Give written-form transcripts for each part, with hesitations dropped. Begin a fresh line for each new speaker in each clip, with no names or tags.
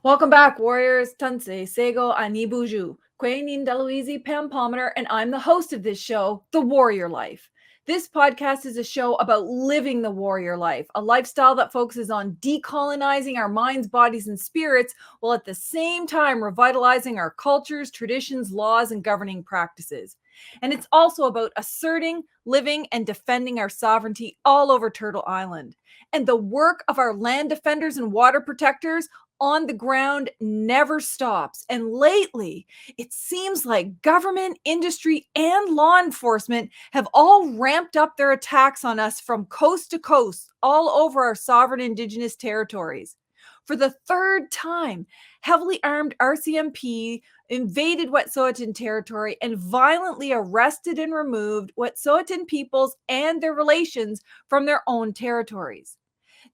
Welcome back, warriors. Tanse, Sego, Anibuju, Quenin Deluizi, Pam Palmer, and I'm the host of this show, The Warrior Life. This podcast is a show about living the warrior life, a lifestyle that focuses on decolonizing our minds, bodies, and spirits, while at the same time revitalizing our cultures, traditions, laws, and governing practices. And it's also about asserting, living, and defending our sovereignty all over Turtle Island. And the work of our land defenders and water protectors on the ground never stops. And lately, it seems like government, industry, and law enforcement have all ramped up their attacks on us from coast to coast, all over our sovereign Indigenous territories. For the third time, heavily armed RCMP invaded Wet'suwet'en territory and violently arrested and removed Wet'suwet'en peoples and their relations from their own territories.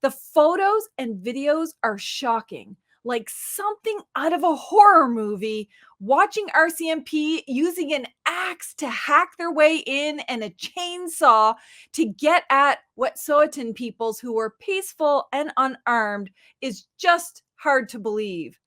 The photos and videos are shocking, like something out of a horror movie. Watching RCMP using an axe to hack their way in and a chainsaw to get at Wet'suwet'en peoples who were peaceful and unarmed is just hard to believe.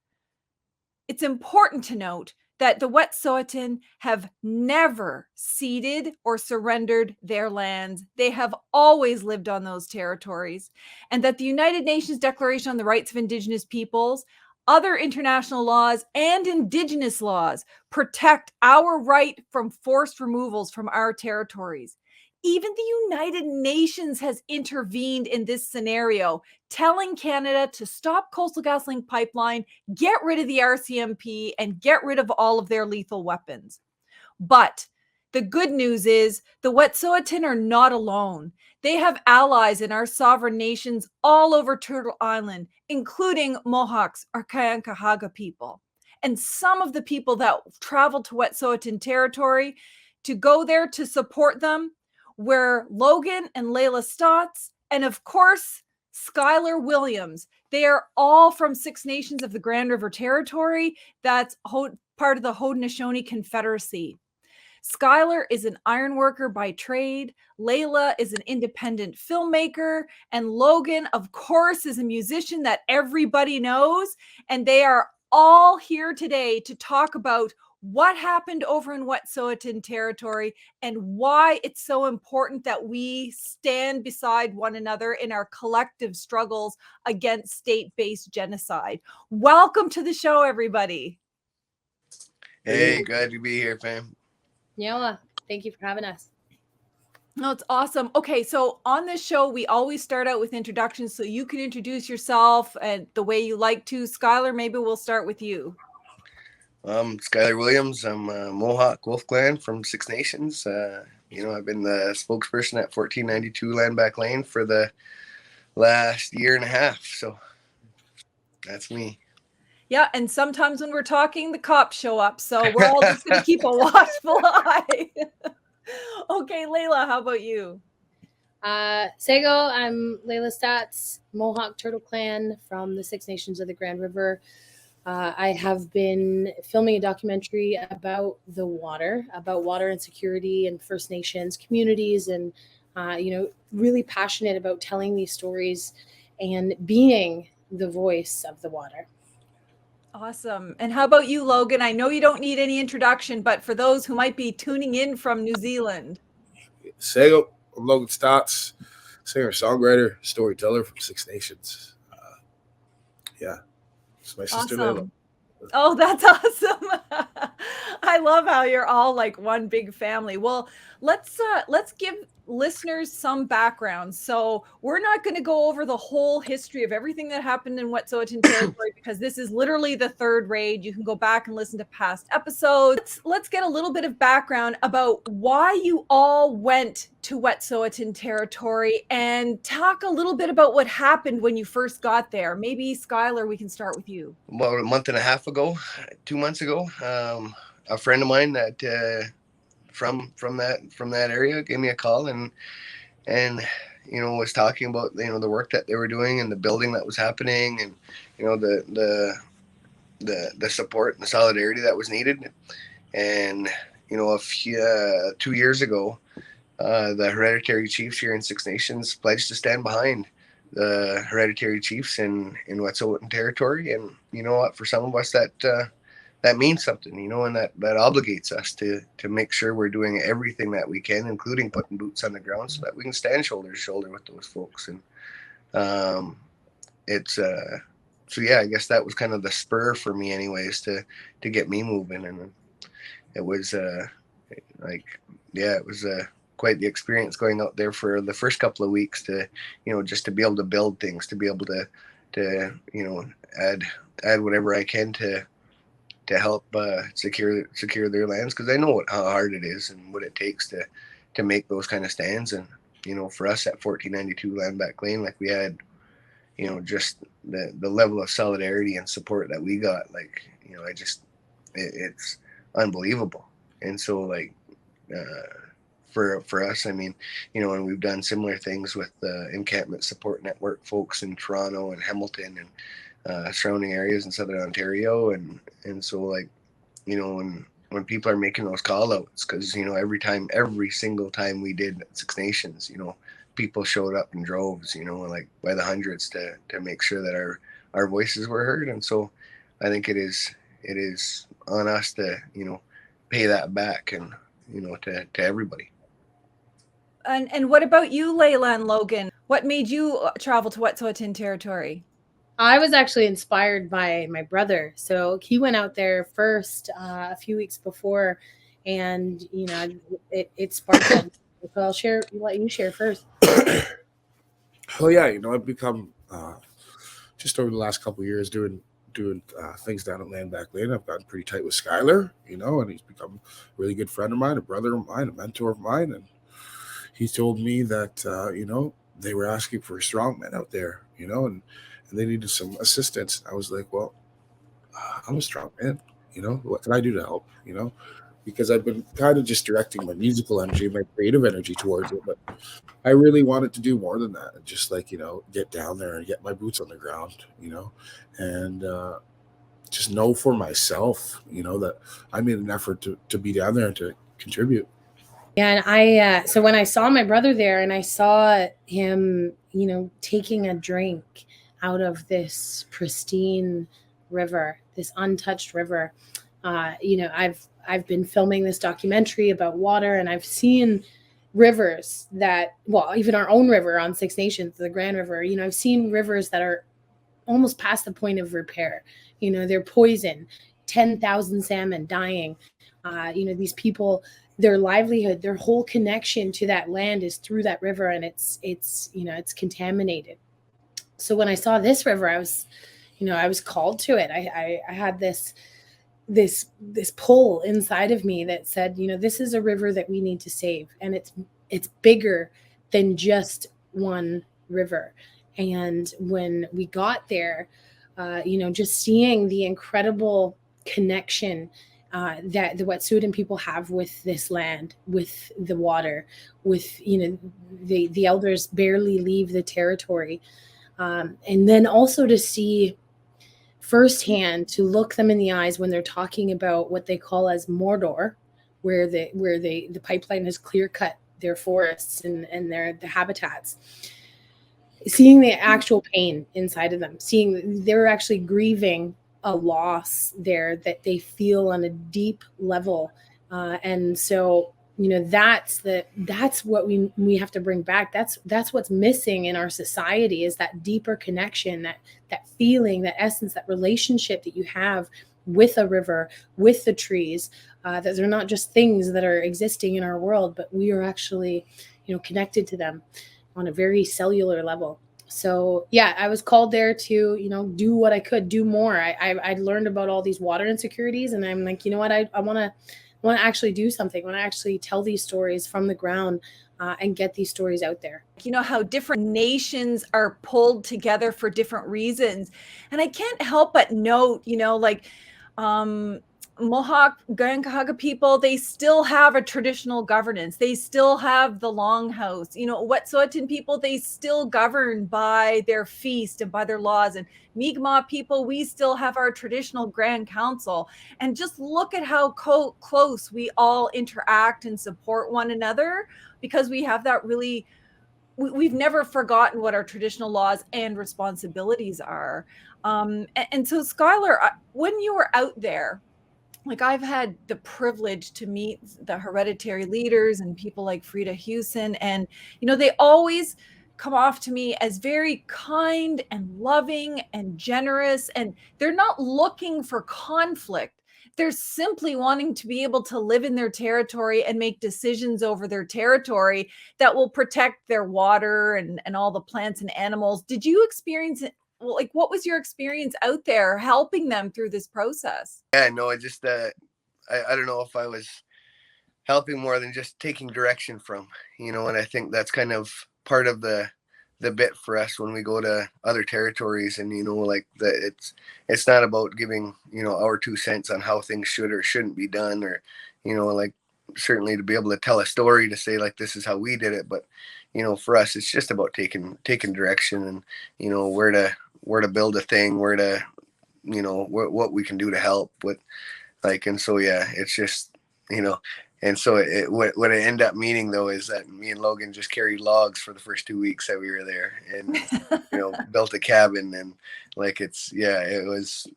It's important to note that the Wet'suwet'en have never ceded or surrendered their lands. They have always lived on those territories, and that the United Nations Declaration on the Rights of Indigenous Peoples, other international laws, and Indigenous laws protect our right from forced removals from our territories. Even the United Nations has intervened in this scenario, telling Canada to stop Coastal Gaslink pipeline, get rid of the RCMP, and get rid of all of their lethal weapons. But the good news is the Wet'suwet'en are not alone. They have allies in our sovereign nations all over Turtle Island, including Mohawks, or Kayakahaga people. And some of the people that traveled to Wet'suwet'en territory to go there to support them were Logan and Layla Staats, and of course, Skyler Williams. They are all from Six Nations of the Grand River Territory. That's part of the Haudenosaunee Confederacy. Skyler is an ironworker by trade. Layla is an independent filmmaker. And Logan, of course, is a musician that everybody knows. And they are all here today to talk about what happened over in Wet'suwet'en territory and why it's so important that we stand beside one another in our collective struggles against state-based genocide. Welcome to the show, everybody.
Hey, glad to be here, fam.
Yeah, thank you for having us.
No, it's awesome. Okay, so on this show, we always start out with introductions, so you can introduce yourself and the way you like to. Skyler, maybe we'll start with you.
Skyler Williams. I'm a Mohawk Wolf Clan from Six Nations. I've been the spokesperson at 1492 Landback Lane for the last year and a half. So that's me.
Yeah, and sometimes when we're talking, the cops show up. So we're all just going to keep a watchful eye. Okay, Layla, how about you?
Sego, I'm Layla Staats, Mohawk Turtle Clan from the Six Nations of the Grand River. I have been filming a documentary about water insecurity and First Nations communities, and really passionate about telling these stories and being the voice of the water.
Awesome. And how about you, Logan? I know you don't need any introduction, but for those who might be tuning in from New Zealand.
Sego, I'm Logan Staats, singer, songwriter, storyteller from Six Nations. It's my sister Layla.
Oh, that's awesome. I love how you're all like one big family. Well, let's give listeners some background. So we're not going to go over the whole history of everything that happened in Wet'suwet'en territory because this is literally the third raid. You can go back and listen to past episodes. Let's get a little bit of background about why you all went to Wet'suwet'en territory and talk a little bit about what happened when you first got there. Maybe Skyler, we can start with you.
About a month and a half ago, 2 months ago, a friend of mine that from that area gave me a call and was talking about the work that they were doing and the building that was happening and the support and the solidarity that was needed. And 2 years ago, the hereditary chiefs here in Six Nations pledged to stand behind the hereditary chiefs in Wet'suwet'en territory. And you know what, for some of us that means something, you know, and that obligates us to make sure we're doing everything that we can, including putting boots on the ground so that we can stand shoulder to shoulder with those folks. And it's so yeah, I guess that was kind of the spur for me anyways to get me moving. And it was it was quite the experience going out there for the first couple of weeks to, you know, just to be able to build things, to be able to you know, add whatever I can to help secure their lands, because I know how hard it is and what it takes to make those kind of stands. And you know, for us at 1492 Land Back Lane, like we had, you know, just the level of solidarity and support that we got, like, you know, it's unbelievable. And so like for us, I mean, you know, and we've done similar things with the encampment support network folks in Toronto and Hamilton and surrounding areas in Southern Ontario. And so like, you know, when people are making those call outs, because, you know, every single time we did Six Nations, you know, people showed up in droves, you know, like by the hundreds to make sure that our voices were heard. And so I think it is on us to, you know, pay that back, and, you know, to everybody.
And what about you, Layla and Logan? What made you travel to Wet'suwet'en territory?
I was actually inspired by my brother. So he went out there first a few weeks before, and, you know, it sparked him. So I'll let you share first.
Well, yeah, you know, I've become just over the last couple of years doing things down at Land Back Lane. I've gotten pretty tight with Skyler, you know, and he's become a really good friend of mine, a brother of mine, a mentor of mine. And he told me that, you know, they were asking for strongmen out there, you know, and they needed some assistance. I was like, well, I'm a strong man, you know, what can I do to help, you know, because I've been kind of just directing my musical energy, my creative energy towards it. But I really wanted to do more than that, and just, like, you know, get down there and get my boots on the ground, you know, and just know for myself, you know, that I made an effort to be down there and to contribute.
Yeah, and so when I saw my brother there and I saw him, you know, taking a drink out of this pristine river, this untouched river, you know, I've been filming this documentary about water, and I've seen rivers that, well, even our own river on Six Nations, the Grand River, you know, I've seen rivers that are almost past the point of repair. You know, they're poison, 10,000 salmon dying. You know, these people, their livelihood, their whole connection to that land is through that river, and it's you know, it's contaminated. So when I saw this river, I was called to it. I had this pull inside of me that said, you know, this is a river that we need to save, and it's bigger than just one river. And when we got there, you know, just seeing the incredible connection that the Wet'suwet'en people have with this land, with the water, with, you know, the elders barely leave the territory. And then also to see firsthand, to look them in the eyes when they're talking about what they call as Mordor, where the pipeline has clear cut their forests and the habitats. Seeing the actual pain inside of them, seeing they're actually grieving a loss there that they feel on a deep level. And so, you know, that's what we have to bring back. That's what's missing in our society, is that deeper connection, that feeling, that essence, that relationship that you have with a river, with the trees, that they're not just things that are existing in our world, but we are actually, you know, connected to them on a very cellular level. So yeah, I was called there to, you know, do what I could, do more. I learned about all these water insecurities, and I'm like, you know what, I want to actually do something. I want to actually tell these stories from the ground and get these stories out there.
You know how different nations are pulled together for different reasons. And I can't help but note, you know, like Mohawk, Gankahaka people, they still have a traditional governance. They still have the longhouse. You know, Wet'suwet'en people, they still govern by their feast and by their laws. And Mi'kmaq people, we still have our traditional Grand Council. And just look at how close we all interact and support one another, because we have that really we've never forgotten what our traditional laws and responsibilities are. And so, Skyler, when you were out there, like I've had the privilege to meet the hereditary leaders and people like Frida Hewson, and they always come off to me as very kind and loving and generous, and they're not looking for conflict. They're simply wanting to be able to live in their territory and make decisions over their territory that will protect their water and all the plants and animals. Did you experience it? Well, like, what was your experience out there helping them through this process?
Yeah, no, I just I don't know if I was helping more than just taking direction from, and I think that's kind of part of the bit for us when we go to other territories, and like it's not about giving our 2 cents on how things should or shouldn't be done, or like certainly to be able to tell a story to say like this is how we did it, but for us it's just about taking direction, and where to build a thing, where to what we can do to help with, like. And so yeah, it's just and so what I end up meaning though is that me and Logan just carried logs for the first 2 weeks that we were there, and built a cabin, and like it was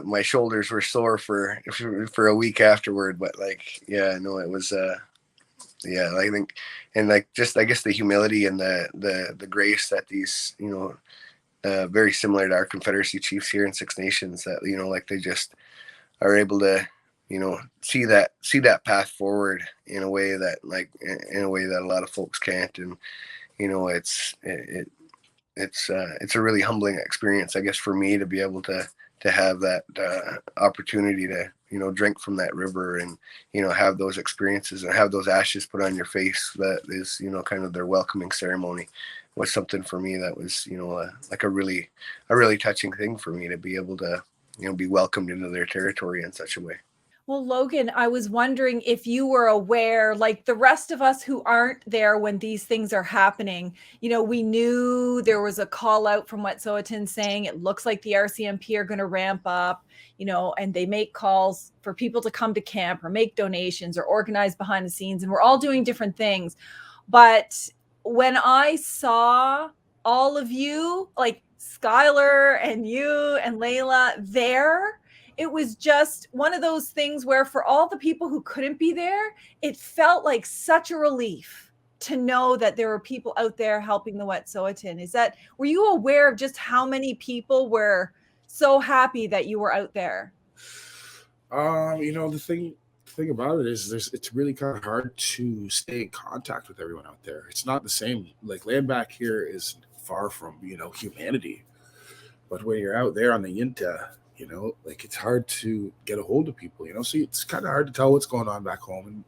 my shoulders were sore for a week afterward, but like it was I think, and like just I guess the humility and the grace that these very similar to our Confederacy chiefs here in Six Nations, that like they just are able to see that path forward in a way that a lot of folks can't. And it's a really humbling experience, I guess, for me to be able to have that opportunity to drink from that river, and have those experiences and have those ashes put on your face. That is kind of their welcoming ceremony was something for me that was like a really touching thing for me to be able to be welcomed into their territory in such a way.
Well, Logan, I was wondering if you were aware, like the rest of us who aren't there when these things are happening, we knew there was a call out from Wet'suwet'en saying it looks like the RCMP are going to ramp up, and they make calls for people to come to camp or make donations or organize behind the scenes. And we're all doing different things. But when I saw all of you, like Skyler and you and Layla there, it was just one of those things where for all the people who couldn't be there, it felt like such a relief to know that there were people out there helping the Wet'suwet'en. Were you aware of just how many people were so happy that you were out there?
The thing about it is it's really kind of hard to stay in contact with everyone out there. It's not the same. Like land back here is far from, humanity. But when you're out there on the Yinta, like it's hard to get a hold of people, so it's kind of hard to tell what's going on back home. And,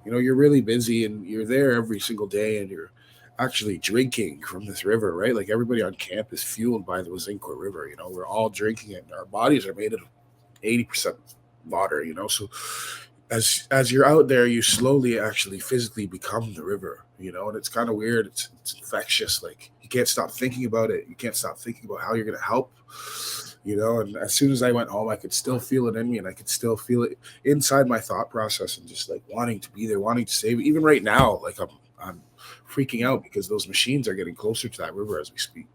you're really busy and you're there every single day and you're actually drinking from this river, right? Like everybody on camp is fueled by the Wazinqua River, we're all drinking it, and our bodies are made of 80% water, so as you're out there, you slowly actually physically become the river, and it's kind of weird. It's infectious. Like you can't stop thinking about it. You can't stop thinking about how you're going to help, and as soon as I went home, I could still feel it in me, and I could still feel it inside my thought process, and just like wanting to be there, wanting to save it. Even right now, like I'm freaking out because those machines are getting closer to that river as we speak,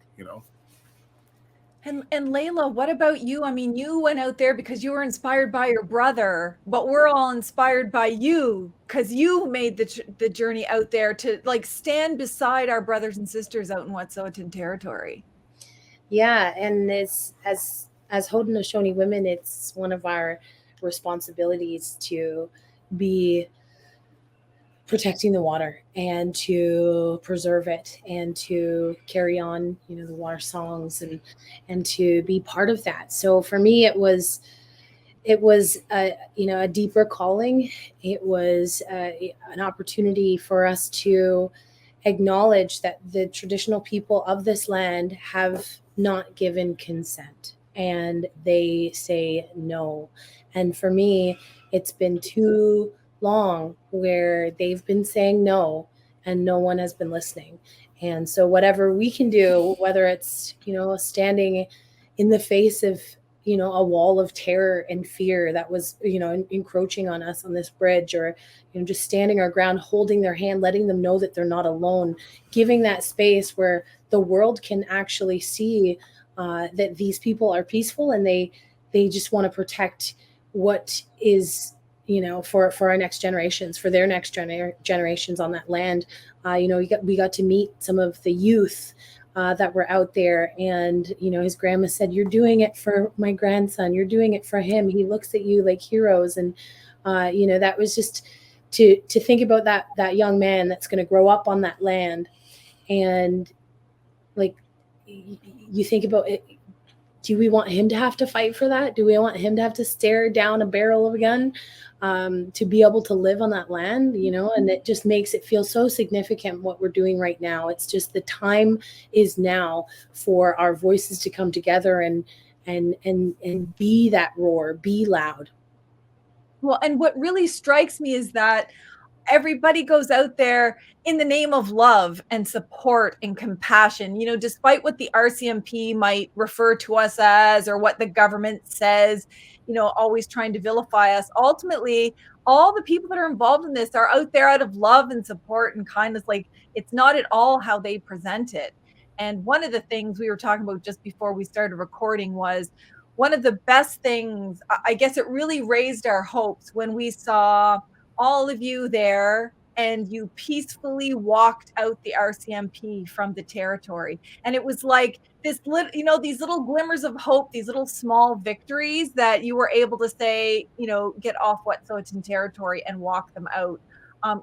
And Layla, what about you? I mean, you went out there because you were inspired by your brother, but we're all inspired by you because you made the journey out there to like stand beside our brothers and sisters out in Wet'suwet'en territory.
Yeah, and as Haudenosaunee women, it's one of our responsibilities to be protecting the water and to preserve it and to carry on, the water songs and to be part of that. So for me, it was a deeper calling. It was an opportunity for us to acknowledge that the traditional people of this land have not given consent and they say no. And for me, it's been too long where they've been saying no and no one has been listening. And so whatever we can do, whether it's, standing in the face of a wall of terror and fear that was, encroaching on us on this bridge, or, just standing our ground, holding their hand, letting them know that they're not alone, giving that space where the world can actually see that these people are peaceful, and they just want to protect what is, for our next generations, for their next generations on that land. We got to meet some of the youth that were out there, and his grandma said, "You're doing it for my grandson. You're doing it for him. He looks at you like heroes." And that was just to think about that young man that's going to grow up on that land, and like you think about it. Do we want him to have to fight for that? Do we want him to have to stare down a barrel of a gun to be able to live on that land? And it just makes it feel so significant what we're doing right now. It's just the time is now for our voices to come together and be that roar, be loud.
Well, and what really strikes me is that everybody goes out there in the name of love and support and compassion, despite what the RCMP might refer to us as, or what the government says, always trying to vilify us. Ultimately, all the people that are involved in this are out there out of love and support and kindness. Like, it's not at all how they present it. And one of the things we were talking about just before we started recording was one of the best things, I guess it really raised our hopes when we saw all of you there and you peacefully walked out the RCMP from the territory. And it was like this little, these little glimmers of hope, these little small victories that you were able to say, get off Wet'suwet'en territory and walk them out.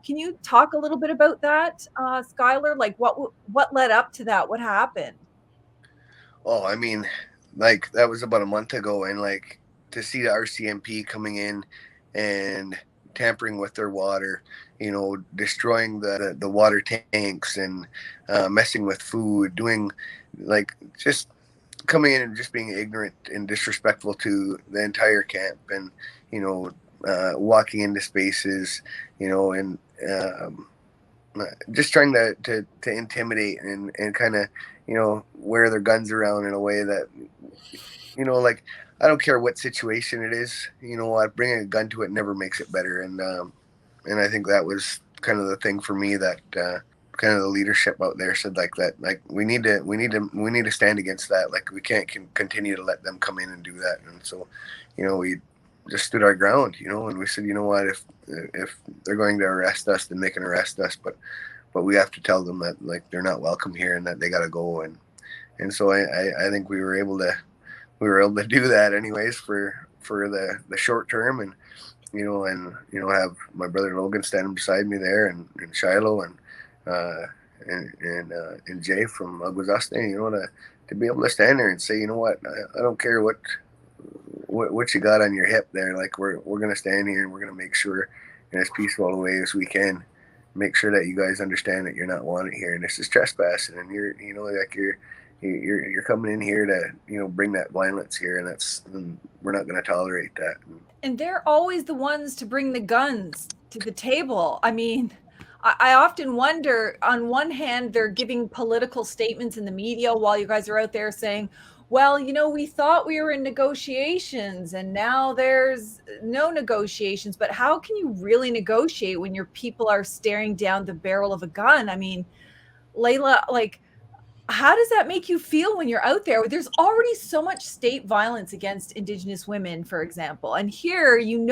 Can you talk a little bit about that, Skyler? Like what led up to that? What happened?
Oh, I mean, like, that was about a month ago, and like to see the RCMP coming in and tampering with their water, destroying the water tanks and messing with food, doing like just coming in and just being ignorant and disrespectful to the entire camp, and walking into spaces, and just trying to intimidate and kind of wear their guns around in a way that like, I don't care what situation it is, bringing a gun to it never makes it better. And I think that was kind of the thing for me, that kind of the leadership out there said like that, like we need to stand against that. Like, we can't continue to let them come in and do that. And so, we just stood our ground, and we said, what, if they're going to arrest us, then they can arrest us, but we have to tell them that, like, they're not welcome here and that they got to go. And so I think we were able to do that anyways for the short term, and have my brother Logan standing beside me there, and Shiloh and Jay from Haudenosaunee, to be able to stand there and say, I don't care what you got on your hip there, like, we're gonna stand here and we're gonna make sure in as peaceful a way as we can make sure that you guys understand that you're not wanted here, and this is trespassing, and you're coming in here to bring that violence here, and we're not going to tolerate that.
And they're always the ones to bring the guns to the table. I mean, I often wonder, on one hand, they're giving political statements in the media while you guys are out there saying, well, we thought we were in negotiations and now there's no negotiations. But how can you really negotiate when your people are staring down the barrel of a gun? I mean, Layla, like, how does that make you feel when you're out there? There's already so much state violence against Indigenous women, for example. And here, you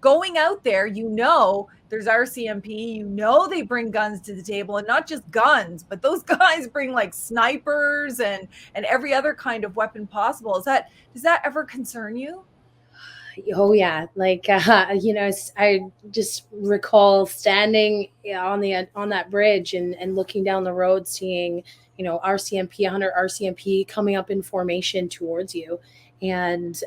going out there, there's RCMP, they bring guns to the table, and not just guns, but those guys bring like snipers and every other kind of weapon possible. Does that ever concern you?
Oh yeah, like I just recall standing on that bridge and looking down the road, seeing RCMP, 100 RCMP coming up in formation towards you, and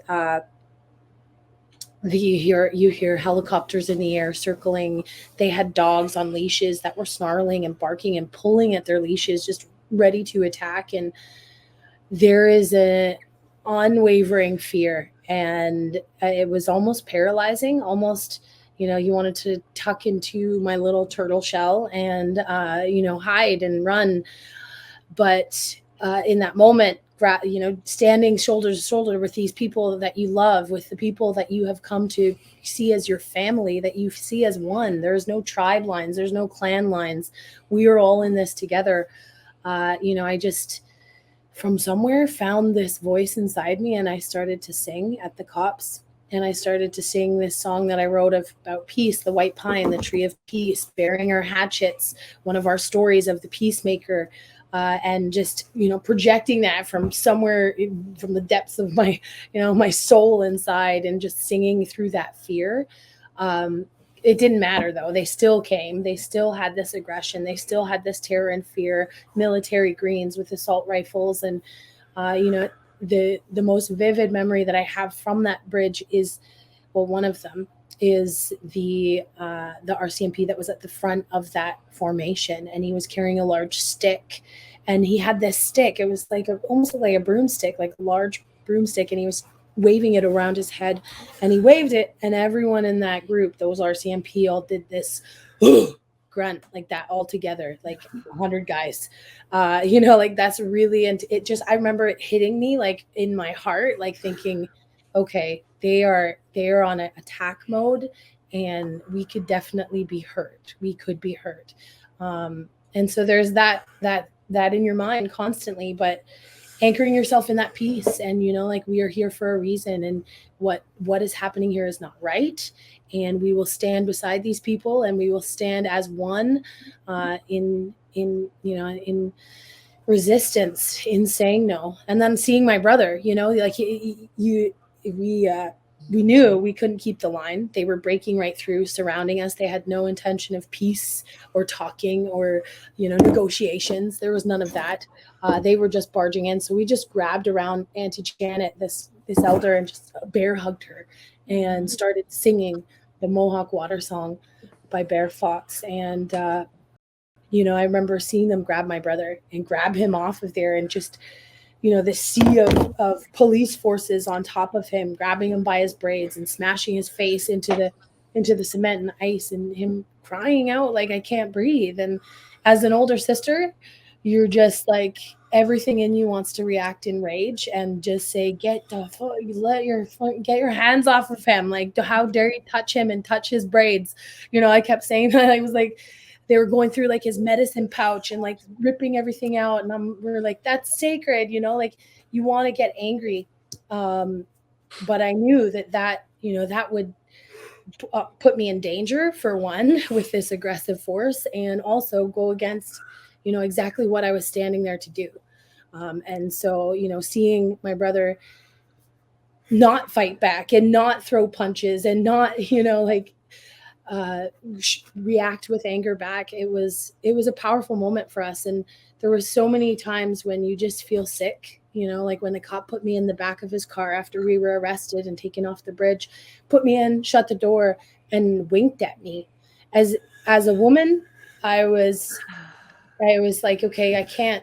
you hear helicopters in the air circling. They had dogs on leashes that were snarling and barking and pulling at their leashes, just ready to attack. And there is an unwavering fear, and it was almost paralyzing. Almost, you wanted to tuck into my little turtle shell and hide and run. But in that moment, standing shoulder to shoulder with these people that you love, with the people that you have come to see as your family, that you see as one. There's no tribe lines. There's no clan lines. We are all in this together. I just, from somewhere, found this voice inside me, and I started to sing at the cops. And I started to sing this song that I wrote about peace, the white pine, the tree of peace, bearing our hatchets, one of our stories of the peacemaker, and just, projecting that from somewhere, from the depths of my, my soul inside, and just singing through that fear. It didn't matter, though. They still came. They still had this aggression. They still had this terror and fear, military greens with assault rifles. And, the most vivid memory that I have from that bridge is, one of them is the RCMP that was at the front of that formation, and he was carrying a large stick, and he had this stick. It was almost like a broomstick, like a large broomstick, and he was waving it around his head, and he waved it, and everyone in that group, those RCMP, all did this grunt like that all together, like 100 guys. That's really, and it just, I remember it hitting me like in my heart, like thinking, okay, they are on an attack mode, and we could definitely be hurt. We could be hurt. And so there's that in your mind constantly, but anchoring yourself in that peace, and we are here for a reason, and what is happening here is not right, and we will stand beside these people, and we will stand as one in resistance, in saying no. And then seeing my brother, we knew we couldn't keep the line. They were breaking right through, surrounding us. They had no intention of peace or talking or, negotiations. There was none of that. They were just barging in. So we just grabbed around Auntie Janet, this elder, and just bear hugged her and started singing the Mohawk water song by Bear Fox. And, I remember seeing them grab my brother and grab him off of there, and just, this sea of police forces on top of him, grabbing him by his braids and smashing his face into the cement and ice, and him crying out like, I can't breathe. And as an older sister, you're just like, everything in you wants to react in rage and just say, get your hands off of him. Like, how dare you touch him and touch his braids? I kept saying that. I was like, they were going through like his medicine pouch and like ripping everything out. And we're like, that's sacred, like you want to get angry. But I knew that would put me in danger, for one, with this aggressive force, and also go against, exactly what I was standing there to do. And so, seeing my brother not fight back and not throw punches and not, react with anger back, it was a powerful moment for us. And there were so many times when you just feel sick, like when the cop put me in the back of his car after we were arrested and taken off the bridge, put me in, shut the door, and winked at me. As a woman, I was like, okay, I can't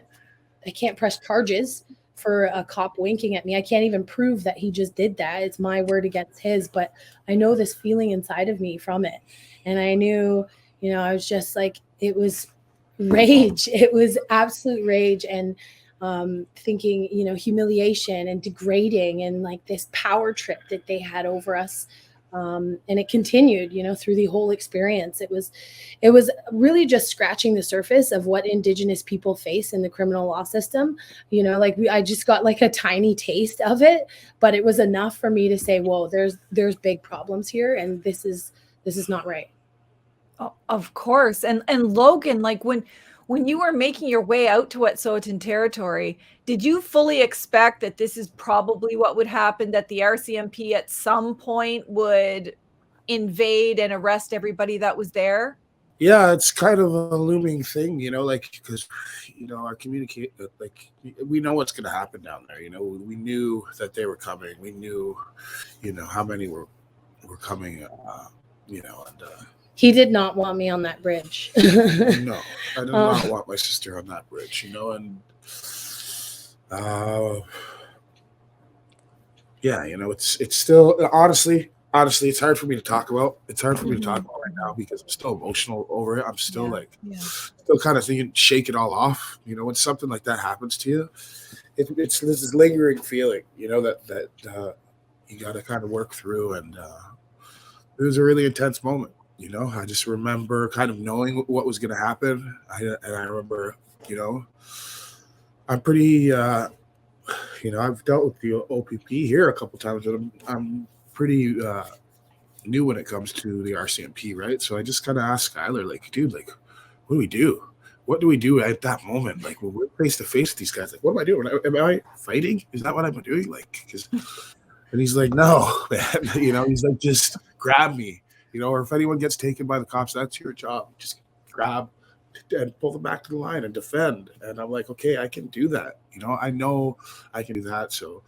press charges for a cop winking at me. I can't even prove that he just did that. It's my word against his, but I know this feeling inside of me from it. And I knew, I was just like, it was rage. It was absolute rage. And thinking, humiliation and degrading, and like this power trip that they had over us. And it continued, through the whole experience. It was really just scratching the surface of what Indigenous people face in the criminal law system. I just got like a tiny taste of it, but it was enough for me to say, whoa, there's big problems here, and this is not right.
Oh, of course. And Logan, like when you were making your way out to Wet'suwet'en territory, did you fully expect that this is probably what would happen, that the RCMP at some point would invade and arrest everybody that was there?
Yeah, it's kind of a looming thing, because, our we know what's going to happen down there. We knew that they were coming. We knew, how many were coming, and
he did not want me on that bridge.
No, I did not want my sister on that bridge, and it's still, honestly, it's hard for me to talk about. It's hard for me to talk about right now because I'm still emotional over it. I'm still still kind of thinking, shake it all off. When something like that happens to you, it's this lingering feeling, you know, that you got to kind of work through. And it was a really intense moment. You know, I just remember kind of knowing what was going to happen. And I remember, you know, I'm pretty, you know, I've dealt with the OPP here a couple times, but I'm pretty new when it comes to the RCMP, right? So I just kind of asked Skyler, like, dude, like, what do we do? What do we do at that moment? Like, when we're face to face with these guys, like, what am I doing? Am I fighting? Is that what I'm doing? Like, and he's like, no, man. You know, he's like, just grab me. You know, or if anyone gets taken by the cops, that's your job. Just grab and pull them back to the line and defend. And I'm like, okay, I can do that. You know I can do that. So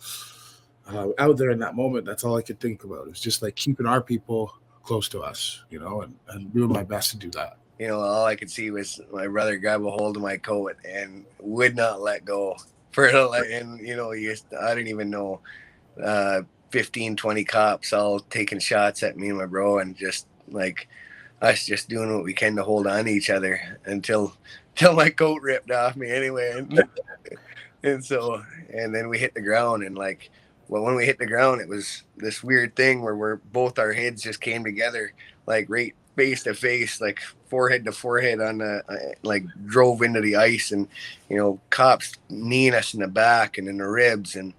out there in that moment, that's all I could think about. It's just like keeping our people close to us, you know, and doing my best to do that.
You know, all I could see was my brother grab a hold of my coat and would not let go for and you know, I didn't even know 15, 20 cops all taking shots at me and my bro, and just like us just doing what we can to hold on to each other until my coat ripped off me anyway. And so, and then we hit the ground, and like, well, when we hit the ground, it was this weird thing where both our heads just came together, like right face to face, like forehead to forehead on the, like drove into the ice, and, you know, cops kneeing us in the back and in the ribs, and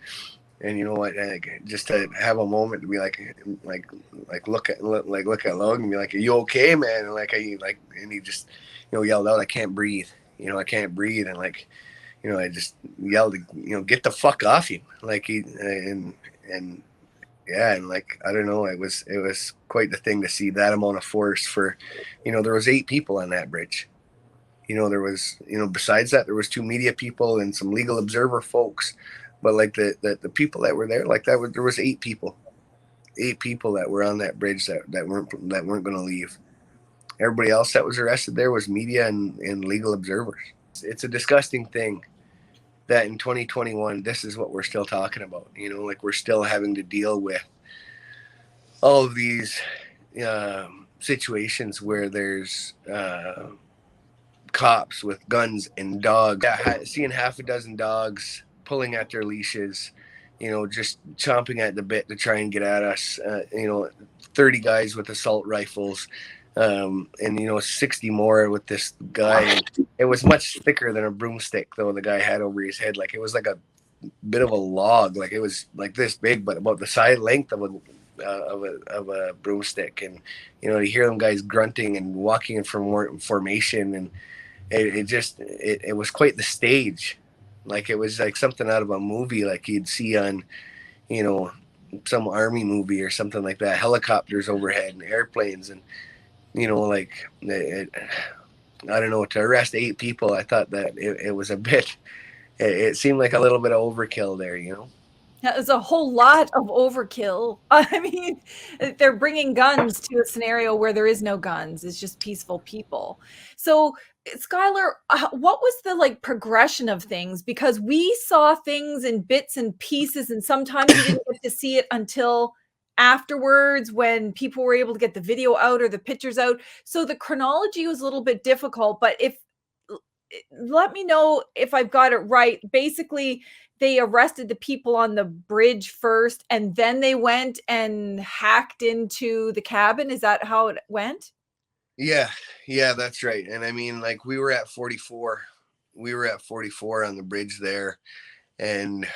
you know what, like, just to have a moment to be like look at Logan and be like, are you okay, man? And like, and he just, you know, yelled out, I can't breathe, you know, I can't breathe. And like, you know, I just yelled, you know, get the fuck off you. Like and yeah, and like, I don't know, it was quite the thing to see that amount of force for, you know, there was 8 people on that bridge. You know, there was, you know, besides that, there was 2 media people and some legal observer folks, but like the people that were there, like there was 8 people that were on that bridge that weren't going to leave. Everybody else that was arrested there was media and legal observers. It's a disgusting thing that in 2021, this is what we're still talking about. You know, like, we're still having to deal with all of these situations where there's cops with guns and dogs. Yeah, seeing half a dozen dogs pulling at their leashes, you know, just chomping at the bit to try and get at us. You know, 30 guys with assault rifles, and, you know, 60 more with this guy. It was much thicker than a broomstick, though, the guy had over his head. Like, it was like a bit of a log. Like, it was like this big, but about the side length of a broomstick. And, you know, you hear them guys grunting and walking in formation, and it was quite the stage. Like, it was like something out of a movie, like you'd see on, you know, some army movie or something like that. Helicopters overhead and airplanes, and, you know, like, I don't know, to arrest 8 people, I thought that it was a bit, it seemed like a little bit of overkill there, you know?
That was a whole lot of overkill. I mean, they're bringing guns to a scenario where there is no guns. It's just peaceful people. So, Skyler, what was the like progression of things? Because we saw things in bits and pieces, and sometimes we didn't get to see it until afterwards when people were able to get the video out or the pictures out. So the chronology was a little bit difficult, but let me know if I've got it right. Basically, they arrested the people on the bridge first, and then they went and hacked into the cabin. Is that how it went?
Yeah, that's right. And I mean, like, we were at 44 on the bridge there, and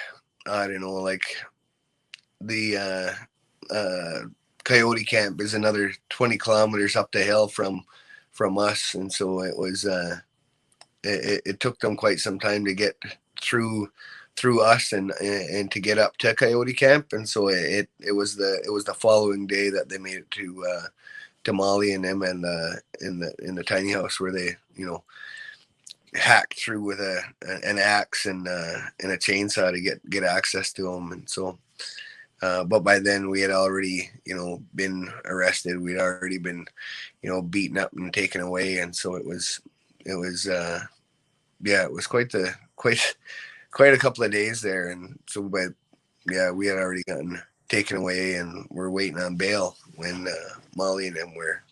I don't know, like, the coyote camp is another 20 kilometers up the hill from us, and so it was it took them quite some time to get through us and to get up to coyote camp. And so it was the following day that they made it to Molly and them, and in the tiny house where they, you know, hacked through with an axe and a chainsaw to get access to them. And so but by then we had already, you know, been arrested. We'd already been, you know, beaten up and taken away. And so it was yeah, it was quite a couple of days there. And so, but yeah, we had already gotten taken away, and we're waiting on bail when Molly and them were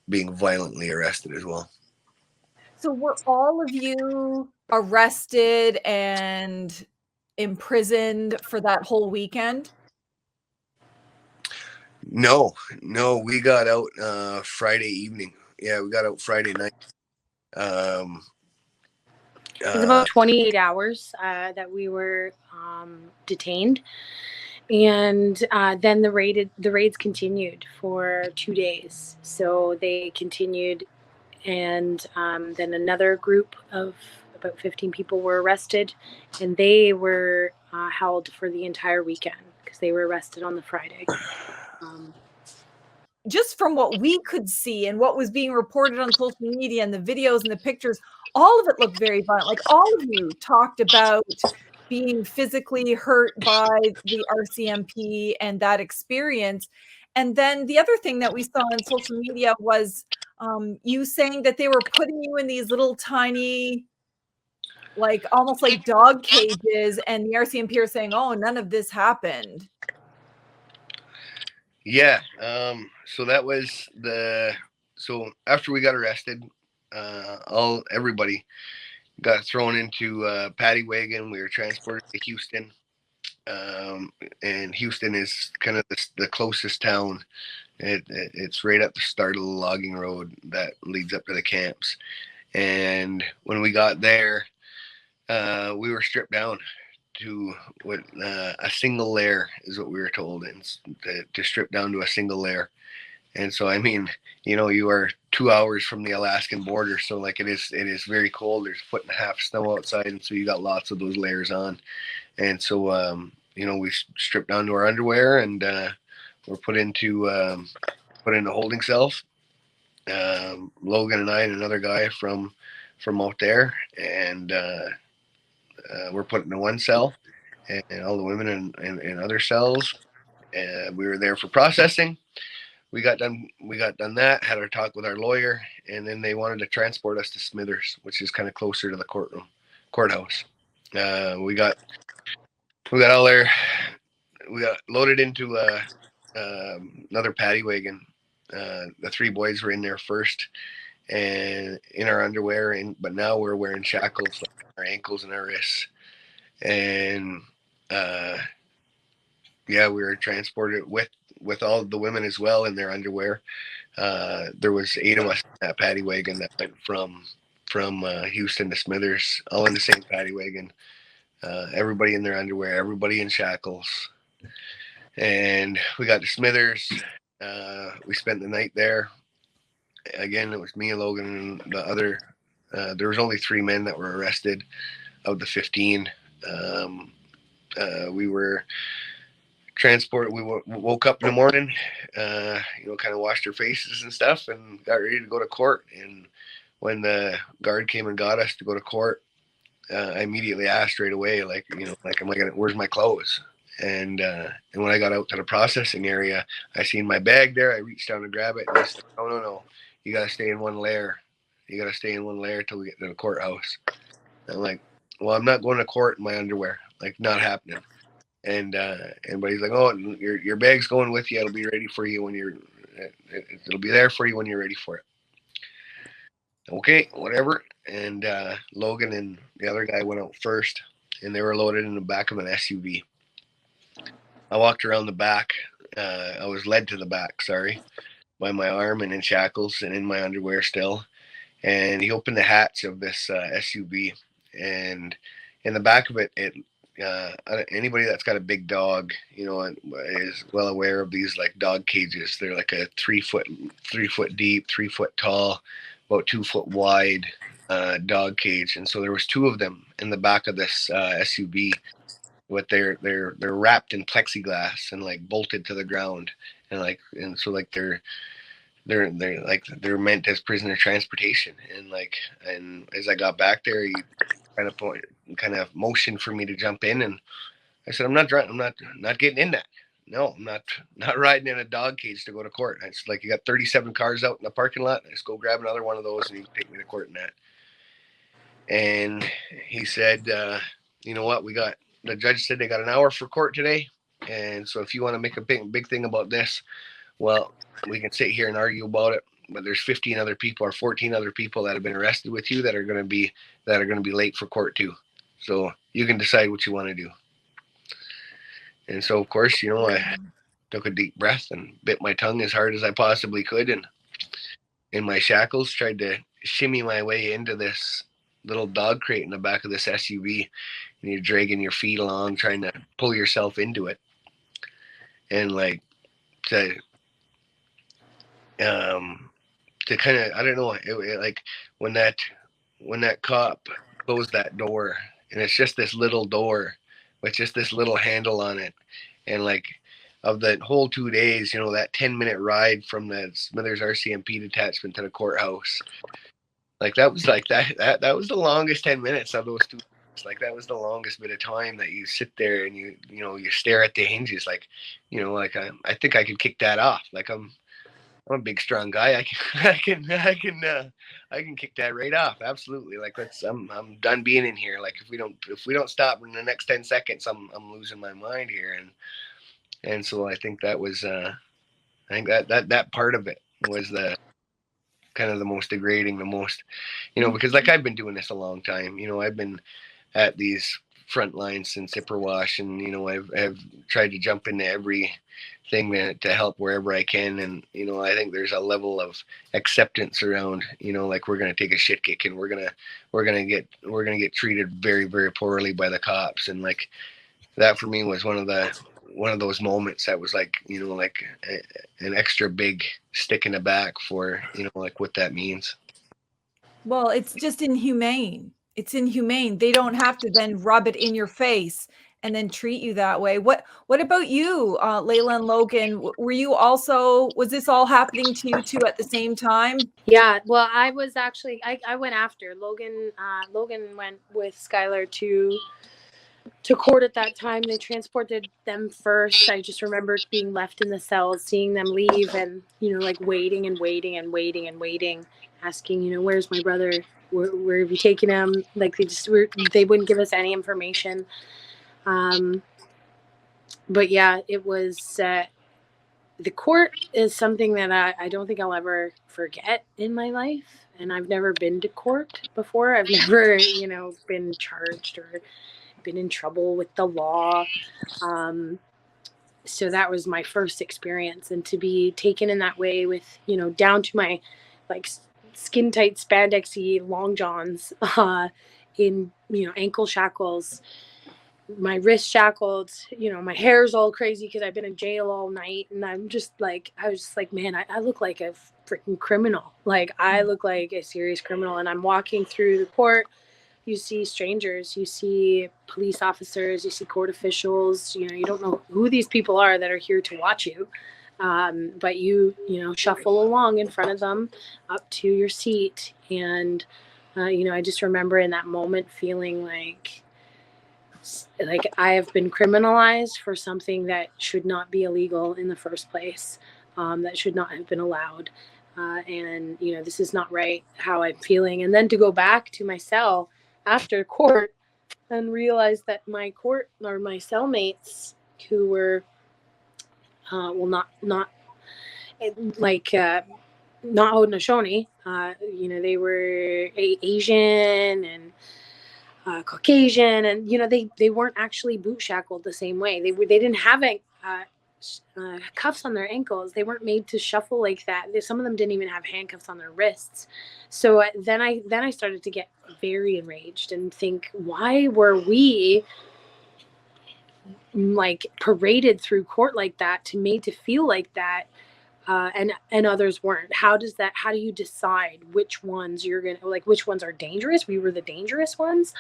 being violently arrested as well.
So were all of you arrested and imprisoned for that whole weekend?
No, we got out Friday evening. Yeah, we got out Friday night.
It was about 28 hours that we were detained, and then the raids continued for 2 days. So they continued, and then another group of about 15 people were arrested, and they were held for the entire weekend because they were arrested on the Friday.
Just from what we could see and what was being reported on social media and the videos and the pictures, all of it looked very violent. Like, all of you talked about being physically hurt by the RCMP and that experience. And then the other thing that we saw on social media was you saying that they were putting you in these little tiny, like almost like dog cages, and the RCMP are saying, oh, none of this happened.
Yeah. So that was so after we got arrested, everybody got thrown into a paddy wagon. We were transported to Houston. And Houston is kind of the closest town. It's right at the start of the logging road that leads up to the camps. And when we got there, we were stripped down to what a single layer is what we were told, and to strip down to a single layer. And so, I mean, you are 2 hours from the Alaskan border, so like it is very cold. There's 1.5 feet snow outside, and so you got lots of those layers on. And so we stripped down to our underwear, and we're put into holding cells. Logan and I and another guy from out there, and we're put into one cell, and all the women in other cells. We were there for processing. We got done that, had our talk with our lawyer, and then they wanted to transport us to Smithers, which is kind of closer to the courthouse. We got all there. We got loaded into another paddy wagon. The 3 boys were in there first, and in our underwear, but now we're wearing shackles like our ankles and our wrists. And we were transported with all the women as well in their underwear. There was 8 of us in that paddy wagon that went from Houston to Smithers, all in the same paddy wagon. Everybody in their underwear, everybody in shackles. And we got to Smithers. We spent the night there. Again, it was me and Logan and the other. There was only 3 men that were arrested of the 15. We were transported. We woke up in the morning, kind of washed our faces and stuff, and got ready to go to court. And when the guard came and got us to go to court, I immediately asked right away, like, am I where's my clothes? And when I got out to the processing area, I seen my bag there. I reached down to grab it, and he said, no, you got to stay in one layer. You got to stay in one layer till we get to the courthouse. And I'm like, well, I'm not going to court in my underwear. Like, not happening. And but he's like, oh, your bag's going with you. It'll be ready for you when it'll be there for you when you're ready for it. Okay, whatever. And Logan and the other guy went out first, and they were loaded in the back of an SUV. I walked around the back. I was led to the back, by my arm and in shackles and in my underwear still. And he opened the hatch of this SUV, and in the back of it, anybody that's got a big dog, is well aware of these like dog cages. They're like a 3 foot deep, 3 foot tall, about 2 foot wide dog cage. And so there was 2 of them in the back of this SUV. But they're wrapped in plexiglass and like bolted to the ground, and so they're meant as prisoner transportation. And as I got back there, he kind of motioned for me to jump in, and I said, I'm not getting in that. No, I'm not riding in a dog cage to go to court. It's like, you got 37 cars out in the parking lot. I just go grab another one of those and you can take me to court in that. And he said, you know what, the judge said they got an hour for court today. And so if you want to make a big thing about this, well, we can sit here and argue about it. but there's 15 other people or 14 other people that have been arrested with you that are going to be late for court too. So you can decide what you want to do. And so, of course, I took a deep breath and bit my tongue as hard as I possibly could, and in my shackles tried to shimmy my way into this little dog crate in the back of this SUV, and you're dragging your feet along, trying to pull yourself into it. And like to kind of, I don't know, it like when that cop closed that door, and it's just this little door with just this little handle on it, and like of the whole 2 days, that 10-minute ride from the Smithers RCMP detachment to the courthouse, like that was like that was the longest 10 minutes of those 2 days. Like that was the longest bit of time that you sit there and you stare at the hinges, like I think I could kick that off. Like I'm a big strong guy. I can kick that right off. Absolutely. Like I'm done being in here. Like if we don't stop in the next 10 seconds, I'm losing my mind here. And so I think that was I think that part of it was the kind of the most degrading, the most, because like I've been doing this a long time. I've been at these front lines since Ipperwash, and I've tried to jump into everything to help wherever I can. And I think there's a level of acceptance around, like we're gonna take a shit kick, and we're gonna get treated very, very poorly by the cops. And like that for me was one of those moments that was like like an extra big stick in the back for like what that means.
Well, it's just inhumane. It's inhumane. They don't have to then rub it in your face and then treat you that way. What about you, Layla and Logan? Were you also, was this all happening to you two at the same time?
Yeah, well, I was actually, I went after Logan. Logan went with Skyler to court at that time. They transported them first. I just remember being left in the cells, seeing them leave, and like waiting and waiting and waiting and waiting, asking, where's my brother? Where have you taken him? Like they wouldn't give us any information. But yeah, it was the court is something that I don't think I'll ever forget in my life. And I've never been to court before. I've never been charged or been in trouble with the law. So that was my first experience, and to be taken in that way with down to my like skin tight spandexy long johns, in ankle shackles, my wrist shackled, my hair's all crazy because I've been in jail all night, and I was just like, man, I look like a freaking criminal. Like I look like a serious criminal. And I'm walking through the court. You see strangers, you see police officers, you see court officials. You don't know who these people are that are here to watch you. But you shuffle along in front of them up to your seat. And, I just remember in that moment feeling like I have been criminalized for something that should not be illegal in the first place, that should not have been allowed. And, this is not right, how I'm feeling. And then to go back to my cell after court and realize that my cellmates who were, not Haudenosaunee, they were Asian and Caucasian, and they weren't actually boot shackled the same way. They didn't have cuffs on their ankles. They weren't made to shuffle like that. Some of them didn't even have handcuffs on their wrists. So then I started to get very enraged and think, why were we like paraded through court like that, made to feel like that, and others weren't? How do you decide which ones are dangerous? We were the dangerous ones.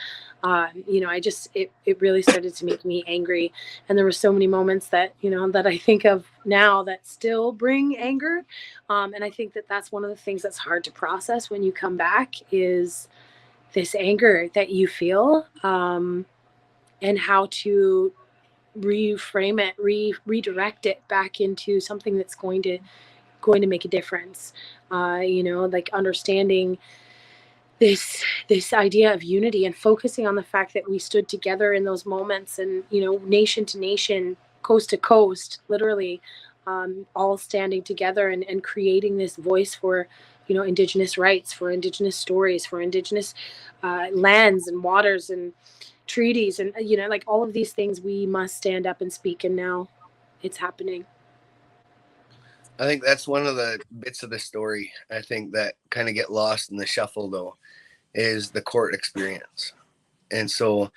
It really started to make me angry. And there were so many moments that, that I think of now that still bring anger. And I think that that's one of the things that's hard to process when you come back, is this anger that you feel, and how to reframe it, redirect it back into something that's going to make a difference. Like understanding this idea of unity and focusing on the fact that we stood together in those moments, and nation to nation, coast to coast, literally, all standing together and creating this voice for, Indigenous rights, for Indigenous stories, for Indigenous lands and waters and treaties, and like all of these things. We must stand up and speak, and now it's happening.
I think that's one of the bits of the story, I think, that kind of get lost in the shuffle, though, is the court experience. And so